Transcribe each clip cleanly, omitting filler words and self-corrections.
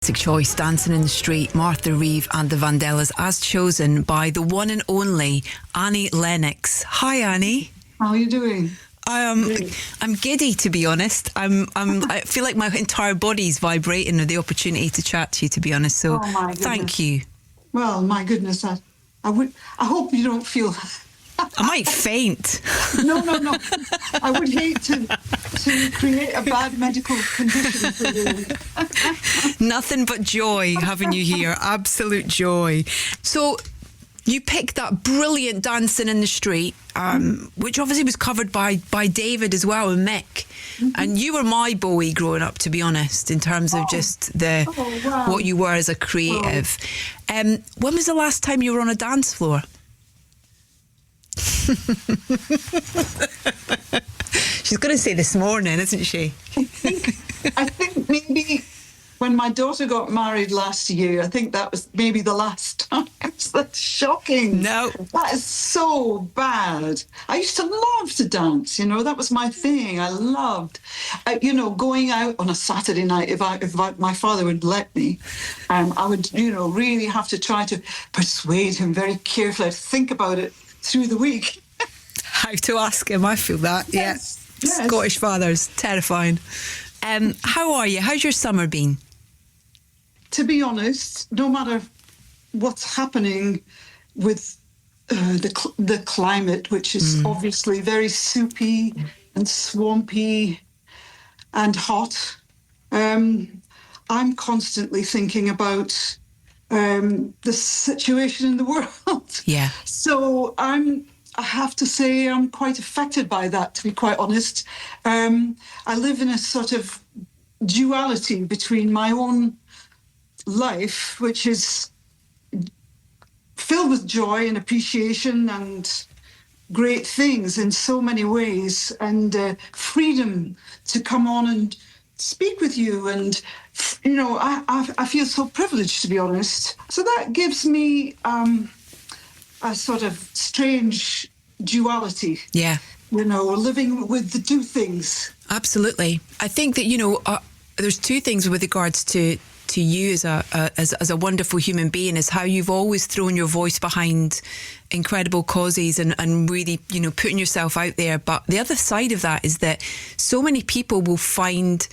fantastic choice, Dancing in the Street, Martha Reeve and the Vandellas, as chosen by the one and only Annie Lennox. Hi, Annie. How are you doing? I'm giddy, to be honest. I feel like my entire body's vibrating with the opportunity to chat to you, to be honest. So, thank you. Well, my goodness, I hope you don't feel. I might faint. No. I would hate to create a bad medical condition for you. Nothing but joy having you here. Absolute joy. So you picked that brilliant Dancing in the Street, which obviously was covered by David as well and Mick. Mm-hmm. And you were my Bowie growing up, to be honest, in terms of just what you were as a creative. When was the last time you were on a dance floor? She's going to say this morning, isn't she? I think maybe when my daughter got married last year, I think that was maybe the last time. That's shocking. No. That is so bad. I used to love to dance, that was my thing. I loved, going out on a Saturday night, if my father would let me, I would, really have to try to persuade him very carefully. I'd think about it through the week. How to ask him, I feel that. Yes. Scottish fathers, terrifying. How are you? How's your summer been? To be honest, no matter what's happening with the climate, which is obviously very soupy and swampy and hot, I'm constantly thinking about the situation in the world. Yeah. So I have to say I'm quite affected by that, to be quite honest. I live in a sort of duality between my own life, which is filled with joy and appreciation and great things in so many ways, and freedom to come on and speak with you. And, I feel so privileged, to be honest. So that gives me a sort of strange duality. Yeah. Living with the two things. Absolutely. I think that, there's two things with regards to you as a wonderful human being, is how you've always thrown your voice behind incredible causes and really, putting yourself out there. But the other side of that is that so many people will find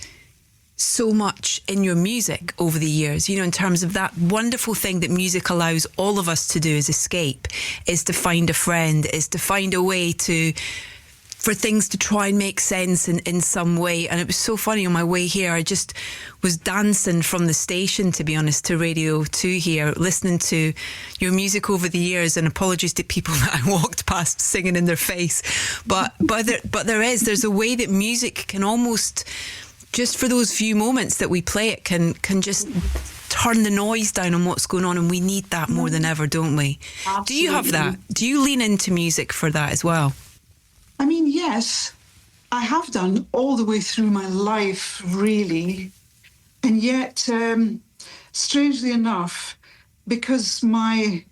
so much in your music over the years, in terms of that wonderful thing that music allows all of us to do, is escape, is to find a friend, is to find a way for things to try and make sense in some way. And it was so funny, on my way here, I just was dancing from the station, to be honest, to Radio 2 here, listening to your music over the years, and apologies to people that I walked past singing in their face. But there's a way that music can almost, just for those few moments that we play it, can just turn the noise down on what's going on, and we need that more than ever, don't we? Absolutely. Do you have that? Do you lean into music for that as well? I mean, yes, I have done all the way through my life, really. And yet, strangely enough, because my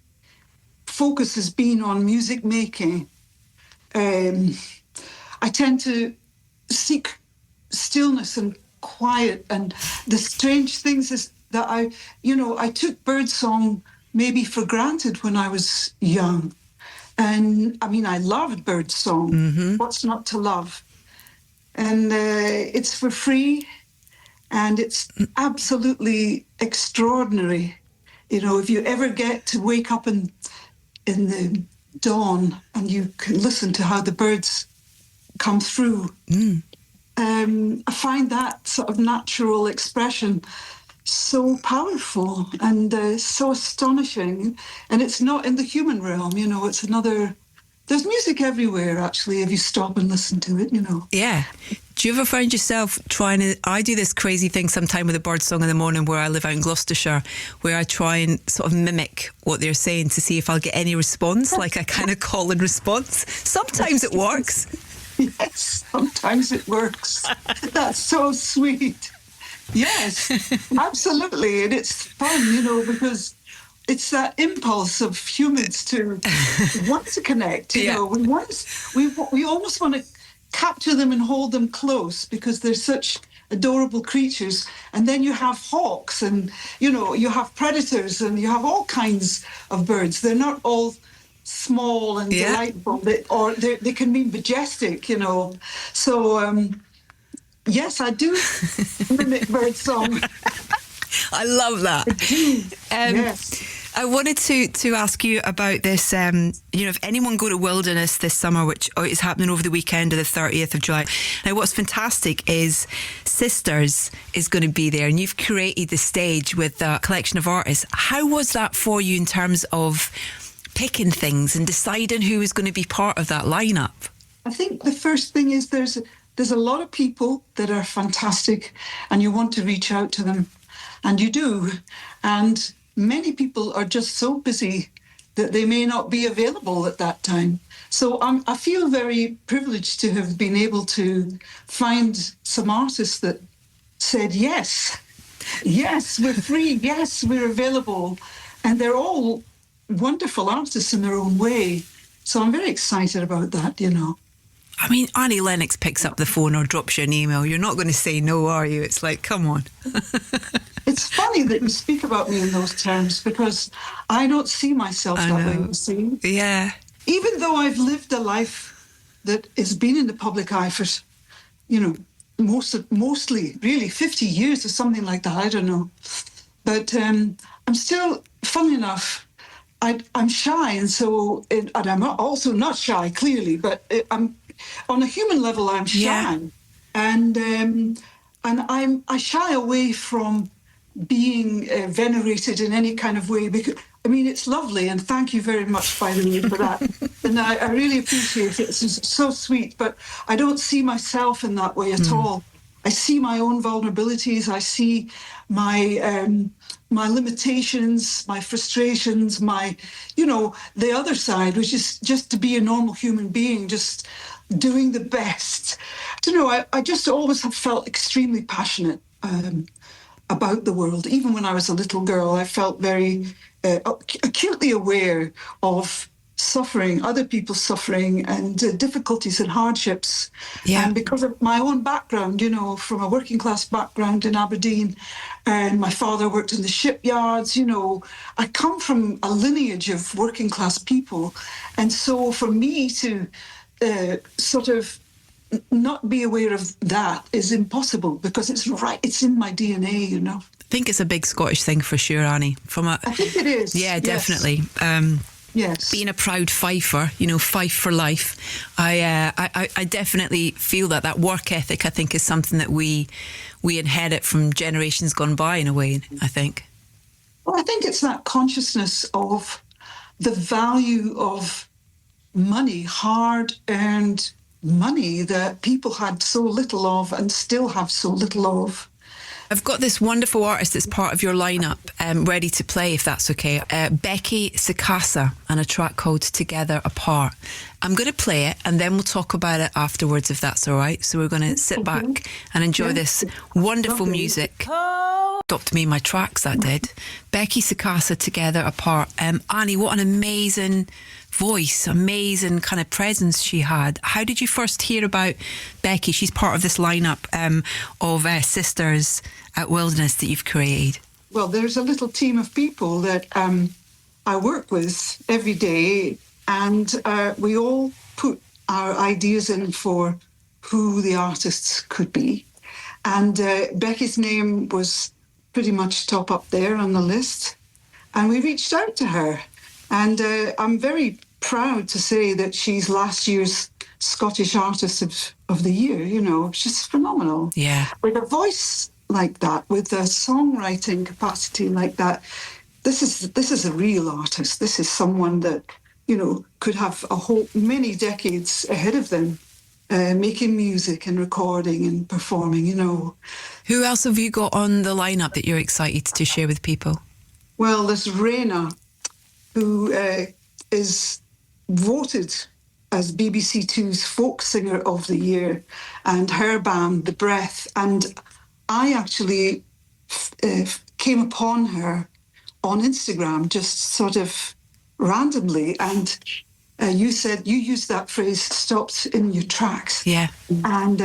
focus has been on music making, I tend to seek stillness and quiet. And the strange things is that I took birdsong maybe for granted when I was young. And I mean, I loved birdsong. Mm-hmm. What's not to love? And it's for free, and it's absolutely extraordinary. If you ever get to wake up in the dawn and you can listen to how the birds come through, I find that sort of natural expression so powerful and so astonishing. And it's not in the human realm, it's another. There's music everywhere, actually, if you stop and listen to it, Yeah. Do you ever find yourself I do this crazy thing sometime with a bird song in the morning, where I live out in Gloucestershire, where I try and sort of mimic what they're saying to see if I'll get any response, like a kind of call and response. Sometimes it works. Yes, sometimes it works. That's so sweet. Yes, absolutely. And it's fun, because it's that impulse of humans to want to connect. We almost want to capture them and hold them close, because they're such adorable creatures. And then you have hawks, and, you know, you have predators, and you have all kinds of birds. They're not all small and delightful, or they can be majestic, you know. So, yes, I do mimic bird song. I love that. I do. Yes. I wanted to ask you about this. If anyone go to Wilderness this summer, which is happening over the weekend of the 30th of July. Now, what's fantastic is Sisters is going to be there, and you've curated the stage with a collection of artists. How was that for you in terms of picking things and deciding who was going to be part of that lineup? I think the first thing is there's a lot of people that are fantastic, and you want to reach out to them, and you do, and many people are just so busy that they may not be available at that time. So I feel very privileged to have been able to find some artists that said, yes, we're free, yes, we're available. And they're all wonderful artists in their own way. So I'm very excited about that, you know. I mean, Annie Lennox picks up the phone or drops you an email. You're not going to say no, are you? It's like, come on. It's funny that you speak about me in those terms, because I don't see myself that way, you see. Yeah. Even though I've lived a life that has been in the public eye for, you know, mostly really 50 years or something like that, I don't know. But I'm still, funnily enough, I'm shy, and I'm also not shy, clearly, but I'm on a human level, I'm shy. Yeah. And I shy away from being venerated in any kind of way, because I mean, it's lovely, and thank you very much, by the way, for that. And I really appreciate it. It's so sweet, but I don't see myself in that way at all. I see my own vulnerabilities. I see my limitations, my frustrations, the other side, which is just to be a normal human being, just doing the best. I don't know, I just always have felt extremely passionate about the world. Even when I was a little girl, I felt very acutely aware of suffering, other people's suffering, and difficulties and hardships. Yeah. And because of my own background, you know, from a working class background in Aberdeen, and my father worked in the shipyards, you know, I come from a lineage of working class people. And so for me to sort of not be aware of that is impossible, because it's in my DNA, you know. I think it's a big Scottish thing for sure, Annie. I think it is. Yeah, definitely. Yes. Being a proud Fifer, you know, Fife for life. I definitely feel that work ethic, I think, is something that we inherit from generations gone by, in a way, I think. Well, I think it's that consciousness of the value of money, hard-earned money, that people had so little of and still have so little of. I've got this wonderful artist that's part of your lineup, ready to play, if that's okay. Becky Sakasa, and a track called Together Apart. I'm going to play it, and then we'll talk about it afterwards, if that's all right. So we're going to sit back and enjoy this wonderful music. Stopped me in my tracks, that did. Becky Sakasa, Together Apart. Annie, what an amazing voice, amazing kind of presence she had. How did you first hear about Becky? She's part of this lineup of Sisters at Wilderness that you've created. Well, there's a little team of people that I work with every day, and we all put our ideas in for who the artists could be. And Becky's name was pretty much top up there on the list. And we reached out to her. And I'm very proud to say that she's last year's Scottish Artist of the Year. You know, she's phenomenal. Yeah. With a voice like that, with a songwriting capacity like that, this is a real artist. This is someone that, you know, could have many decades ahead of them, making music and recording and performing, you know. Who else have you got on the lineup that you're excited to share with people? Well, there's Raina, who is voted as BBC Two's Folk Singer of the Year, and her band, The Breath. And I actually came upon her on Instagram, just sort of randomly, and you said, you used that phrase, stopped in your tracks. Yeah. And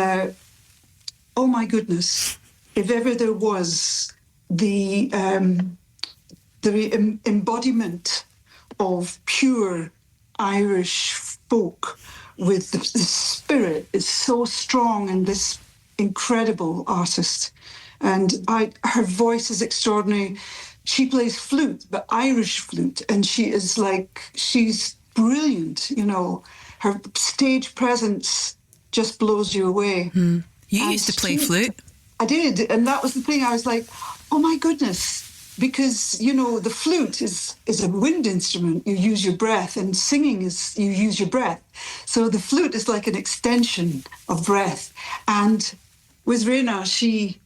oh my goodness, if ever there was the embodiment of pure Irish folk, with the spirit is so strong in this incredible artist. And her voice is extraordinary. She plays flute, but Irish flute, and she's brilliant, you know. Her stage presence just blows you away. You used to play flute. I did, and that was the thing. I was like, oh my goodness, because, you know, the flute is a wind instrument. You use your breath, and singing is you use your breath. So the flute is like an extension of breath. And with Rena, she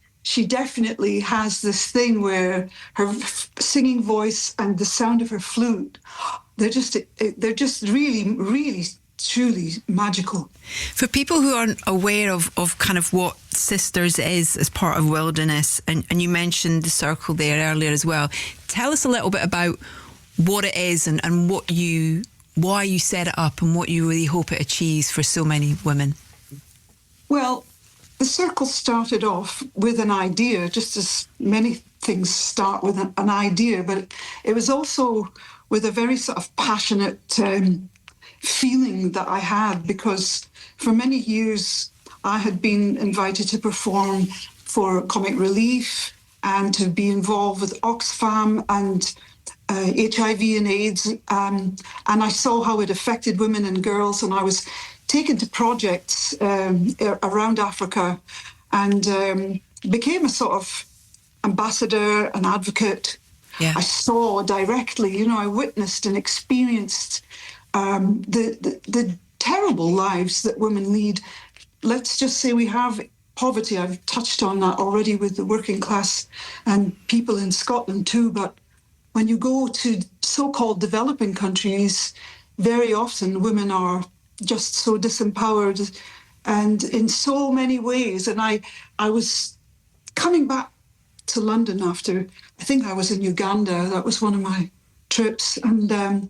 definitely has this thing where her singing voice and the sound of her flute, they're just really, really, truly magical. For people who aren't aware of kind of what Sisters is as part of Wilderness, and you mentioned the circle there earlier as well, tell us a little bit about what it is and why you set it up and what you really hope it achieves for so many women. Well, the circle started off with an idea, just as many things start with an idea, but it was also with a very sort of passionate feeling that I had, because for many years I had been invited to perform for Comic Relief and to be involved with Oxfam and HIV and AIDS, and I saw how it affected women and girls, and I was taken to projects around Africa and became a sort of ambassador, an advocate. Yeah. I saw directly, you know, I witnessed and experienced the terrible lives that women lead. Let's just say we have poverty. I've touched on that already with the working class and people in Scotland too, but when you go to so-called developing countries, very often women are just so disempowered and in so many ways. And I was coming back to London after, I think I was in Uganda, that was one of my trips, and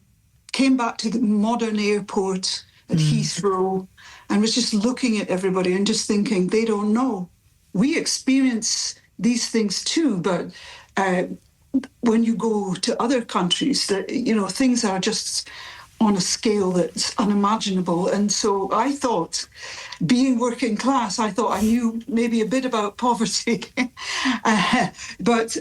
came back to the modern airport at Heathrow and was just looking at everybody and just thinking, they don't know. We experience these things too, but when you go to other countries, that, you know, things are just on a scale that's unimaginable. And so I thought, being working class, I thought I knew maybe a bit about poverty, but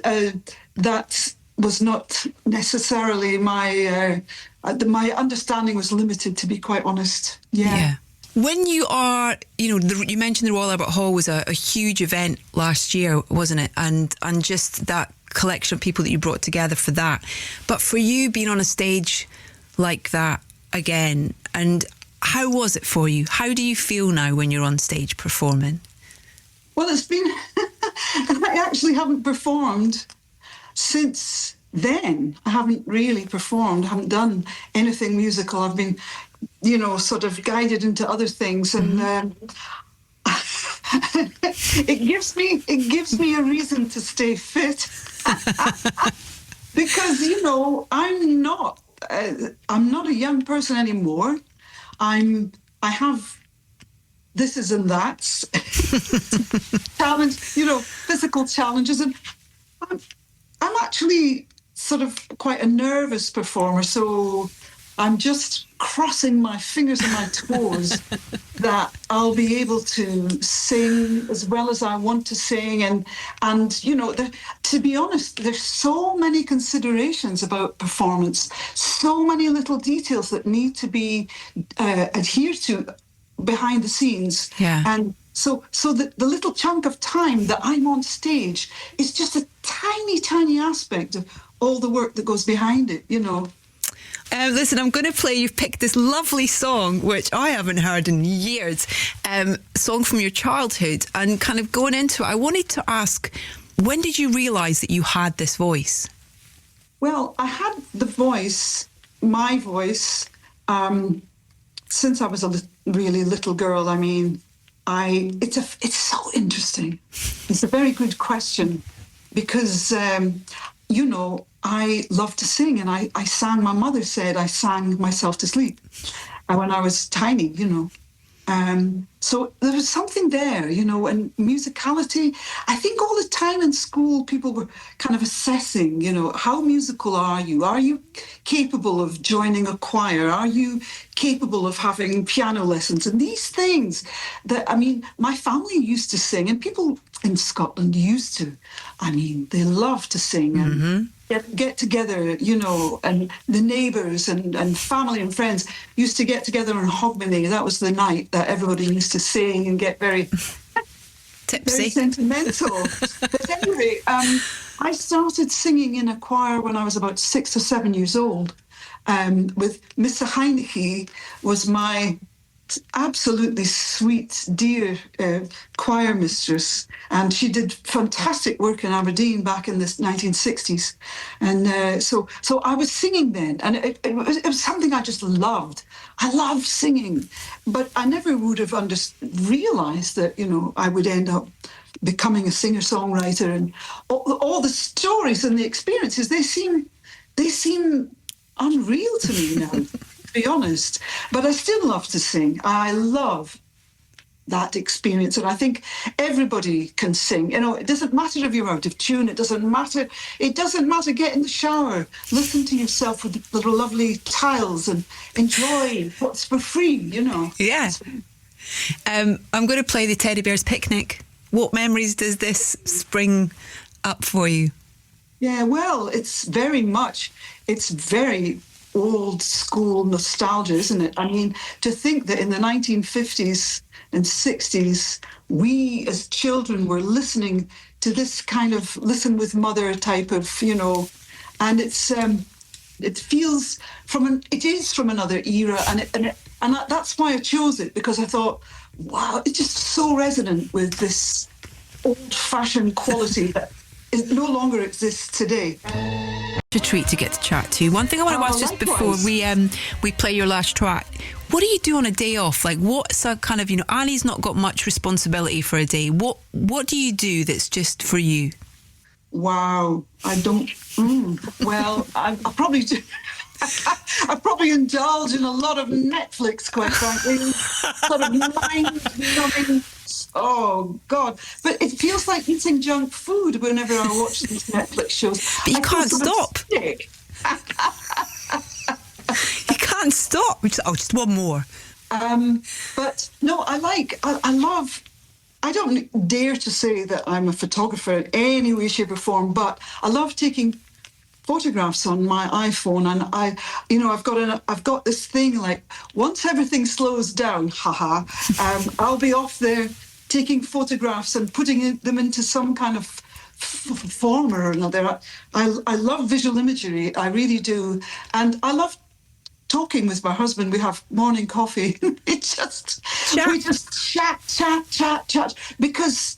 that was not necessarily my understanding was limited, to be quite honest. Yeah. When you are, you know, you mentioned the Royal Albert Hall was a huge event last year, wasn't it? And just that collection of people that you brought together for that. But for you being on a stage like that again, and how was it for you? How do you feel now when you're on stage performing? Well, it's been, I actually haven't performed since then. I haven't really performed, haven't done anything musical. I've been, you know, sort of guided into other things, and it gives me a reason to stay fit. Because, you know, I'm not a young person anymore. I have this and that's challenge, you know, physical challenges, and I'm actually sort of quite a nervous performer, so I'm just crossing my fingers and my toes that I'll be able to sing as well as I want to sing. And you know, to be honest, there's so many considerations about performance, so many little details that need to be adhered to behind the scenes. Yeah. And so the little chunk of time that I'm on stage is just a tiny, tiny aspect of all the work that goes behind it, you know. Listen, I'm going to play, you've picked this lovely song, which I haven't heard in years, song from your childhood, and kind of going into it, I wanted to ask, when did you realise that you had this voice? Well, I had the voice, my voice, since I was a really little girl. I mean, it's so interesting. It's a very good question because, you know, I love to sing, and I sang, my mother said I sang myself to sleep when I was tiny, you know. So there was something there, you know, and musicality. I think all the time in school, people were kind of assessing, you know, how musical are you? Are you capable of joining a choir? Are you capable of having piano lessons? And these things that, I mean, my family used to sing, and people in Scotland used to. I mean, they love to sing and get together, you know, and the neighbours and family and friends used to get together on Hogmanay. That was the night that everybody used to sing and get very Tipsy. sentimental. But anyway, I started singing in a choir when I was about 6 or 7 years old. With Mr. Heineke was my absolutely sweet, dear choir mistress, and she did fantastic work in Aberdeen back in the 1960s. And so I was singing then, and it was something I just loved. I loved singing, but I never would have realised that, you know, I would end up becoming a singer-songwriter, and all the stories and the experiences, they seem unreal to me now, to be honest. But I still love to sing. I love that experience, and I think everybody can sing. You know, it doesn't matter if you're out of tune. It doesn't matter. It doesn't matter. Get in the shower, listen to yourself with the little lovely tiles, and enjoy what's for free. You know. Yeah. I'm going to play the Teddy Bear's Picnic. What memories does this spring up for you? Yeah, well, it's very old school nostalgia, isn't it? I mean, to think that in the 1950s and 60s, we as children were listening to this kind of listen with mother type of, you know, and it is from another era, and that's why I chose it, because I thought, wow, it's just so resonant with this old-fashioned quality that it no longer exists today. A treat to get to chat to. One thing I want to ask just before we play your last track, what do you do on a day off? Like, what's a kind of, you know, Annie's not got much responsibility for a day. What do you do that's just for you? Wow, I don't. Well, I probably do. I probably indulge in a lot of Netflix, quite frankly. Sort of mind-numbing. Oh, God. But it feels like eating junk food whenever I watch these Netflix shows. But you can't stop. You can't stop. Just one more. But no, I love. I don't dare to say that I'm a photographer in any way, shape, or form, but I love taking photographs on my iPhone, and I've got this thing, like, once everything slows down, I'll be off there taking photographs and putting them into some kind of form or another. I love visual imagery, I really do, and I love talking with my husband. We have morning coffee. We just chat, because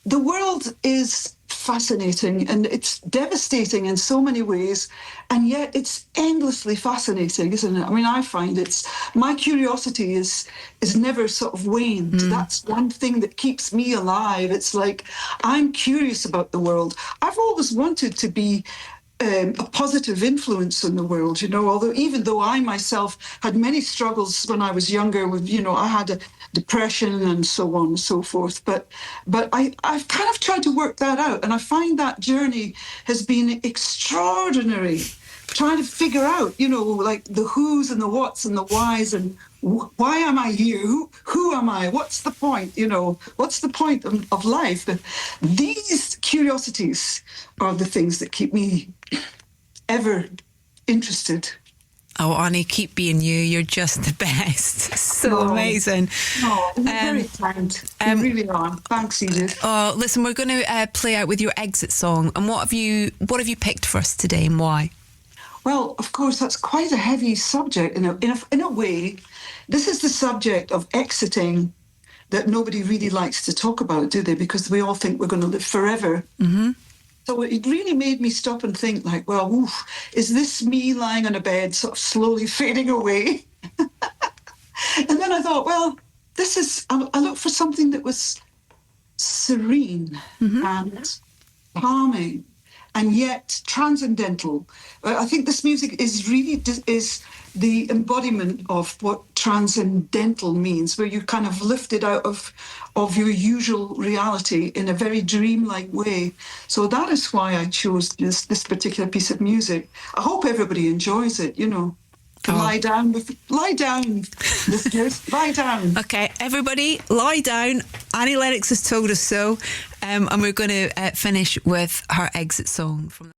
the world is fascinating, and it's devastating in so many ways, and yet it's endlessly fascinating, isn't it? I mean, I find my curiosity is never sort of waned. That's one thing that keeps me alive. It's like, I'm curious about the world. I've always wanted to be a positive influence in the world, you know, even though I myself had many struggles when I was younger with, you know, I had a depression and so on and so forth. But I've kind of tried to work that out, and I find that journey has been extraordinary, trying to figure out, you know, like the who's and the what's and the why's, and why am I here? Who am I? What's the point? You know, what's the point of life? But these curiosities are the things that keep me ever interested. Oh, Annie, keep being you. You're just the best. So amazing. Oh, you're very kind. You really are. Thanks, Edith. Oh, listen, we're going to play out with your exit song. And what have you picked for us today, and why? Well, of course, that's quite a heavy subject in a way. This is the subject of exiting that nobody really likes to talk about, do they? Because we all think we're going to live forever. Mm-hmm. So it really made me stop and think, like, well, is this me lying on a bed sort of slowly fading away? And then I thought, well, I looked for something that was serene and calming, and yet transcendental. I think this music is the embodiment of what transcendental means, where you're kind of lifted out of your usual reality in a very dreamlike way. So that is why I chose this particular piece of music. I hope everybody enjoys it, you know. Lie down, listeners, lie down. Okay, everybody, lie down. Annie Lennox has told us so. And we're going to finish with her exit song from